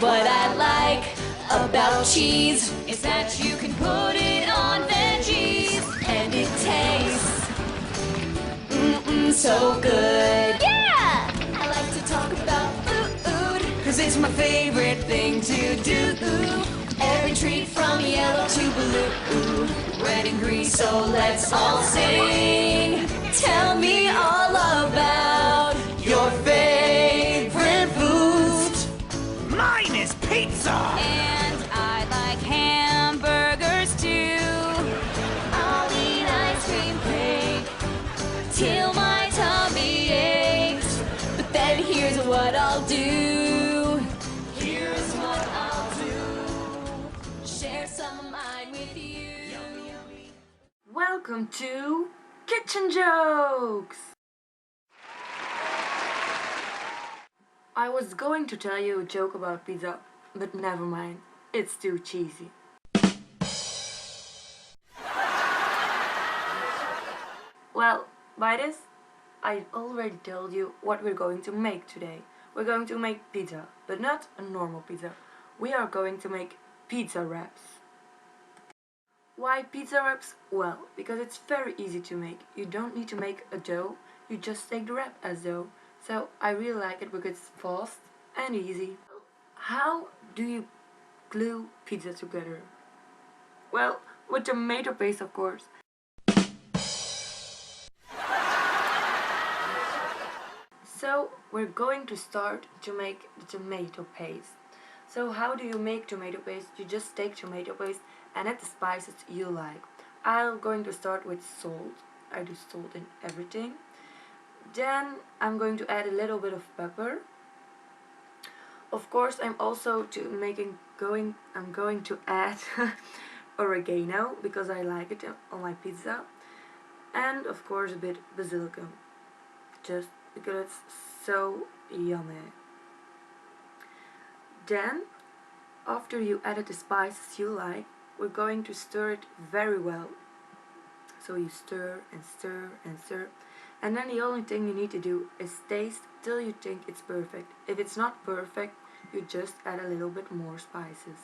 What I like about cheese is that you can put it on veggies and it tastes so good. Yeah! I like to talk about food, cause it's my favorite thing to do. Every treat from yellow to blue, red and green, so let's all sing. Tell me all about your favorite food. Mine is pizza! And I like hamburgers too. I'll eat ice cream cake till my tummy aches. But then here's what I'll do. Here's what I'll do. Share some of mine with you. Welcome to Kitchen Jokes! I was going to tell you a joke about pizza, but never mind, it's too cheesy. Well, by this, I already told you what we're going to make today. We're going to make pizza, but not a normal pizza. We are going to make pizza wraps. Why pizza wraps? Well, because it's very easy to make. You don't need to make a dough, you just take the wrap as dough. So I really like it because it's fast and easy. How do you glue pizza together? Well, with tomato paste, of course. So we're going to start to make the tomato paste. So how do you make tomato paste? You just take tomato paste and add the spices you like. I'm going to start with salt. I do salt in everything. Then I'm going to add a little bit of pepper. Of course, I'm also going to add oregano because I like it on my pizza, and of course a bit basilicum, just because it's so yummy. Then, after you added the spices you like, we're going to stir it very well. So you stir and stir and stir. And then the only thing you need to do is taste till you think it's perfect. If it's not perfect, you just add a little bit more spices.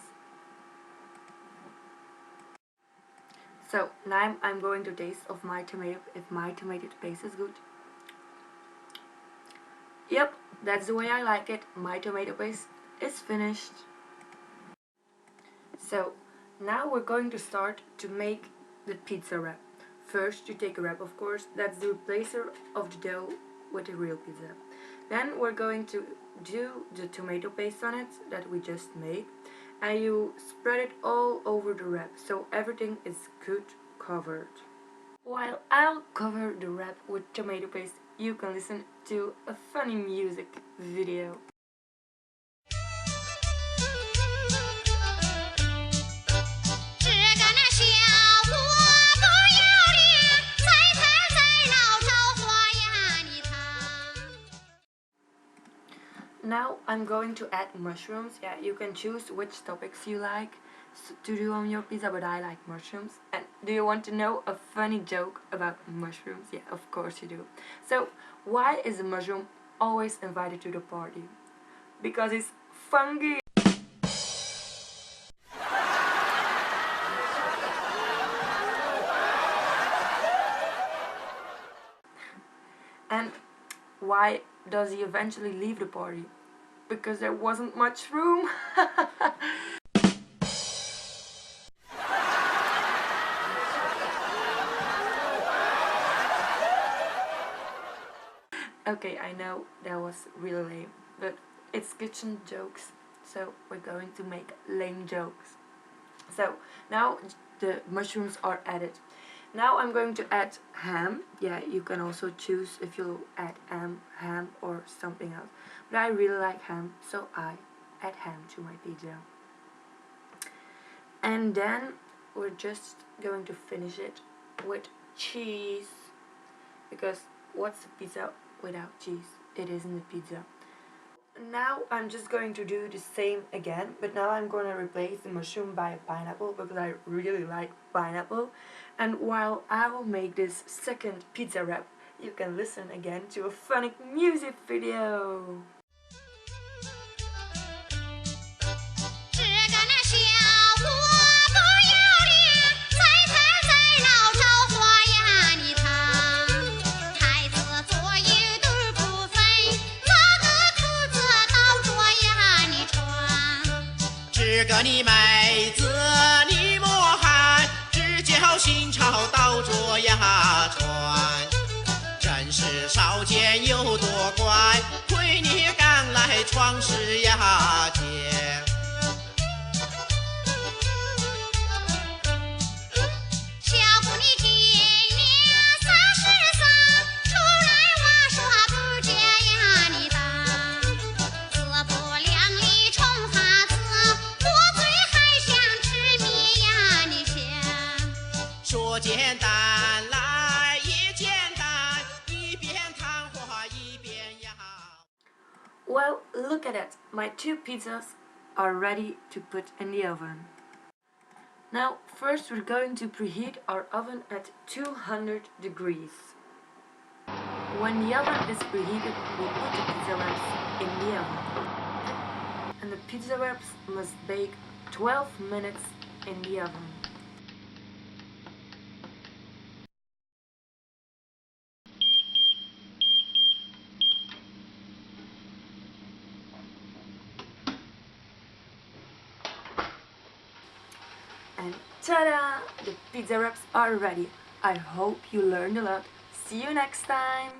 So now I'm going to taste if my tomato paste is good. Yep, that's the way I like it. My tomato paste is finished. So now we're going to start to make the pizza wrap. First you take a wrap, of course, that's the replacer of the dough with the real pizza. Then we're going to do the tomato paste on it that we just made, and you spread it all over the wrap so everything is good covered. While I'll cover the wrap with tomato paste, you can listen to a funny music video. Now I'm going to add mushrooms. Yeah, you can choose which topics you like to do on your pizza, but I like mushrooms. And do you want to know a funny joke about mushrooms? Yeah, of course you do. So, why is a mushroom always invited to the party? Because it's funky. And why does he eventually leave the party? Because there wasn't much room. Okay, I know that was really lame, but it's kitchen jokes, so we're going to make lame jokes. So now the mushrooms are added. Now I'm going to add ham. Yeah, you can also choose if you add ham or something else. But I really like ham, so I add ham to my pizza. And then we're just going to finish it with cheese. Because what's a pizza without cheese? It isn't a pizza. Now I'm just going to do the same again, but now I'm going to replace the mushroom by a pineapple because I really like pineapple. And while I will make this second pizza wrap, you can listen again to a funny music video. 个你妹子你莫喊，只叫新朝倒着呀传。真是少见有多怪，亏你敢来闯世呀间。小姑你今年33，出来我说不见呀你当，自不量力冲哈子，我嘴还想吃米呀你想。说简单来也简单，一边谈话一边呀。Well, look at it. My 2 pizzas are ready to put in the oven. Now, first we're going to preheat our oven at 200 degrees. When the oven is preheated, we'll put the pizza wraps in the oven. And the pizza wraps must bake 12 minutes in the oven. And ta-da! The pizza wraps are ready. I hope you learned a lot. See you next time!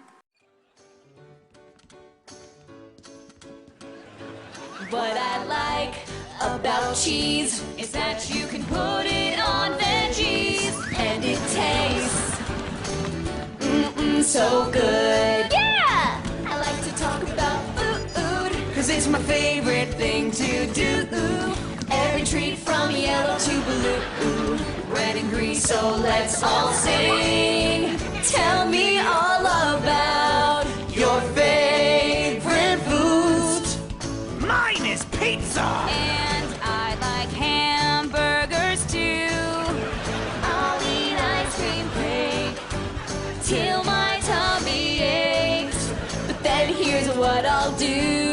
What I like about cheese is that you can put it on veggies and it tastes so good. Yeah! I like to talk about food, 'cause it's my favorite thing to do. Every treat from yellow to blue, red and green, so let's all sing. Tell me all about your favorite foods. Mine is pizza! And I like hamburgers too. I'll eat ice cream cake till my tummy aches. But then here's what I'll do.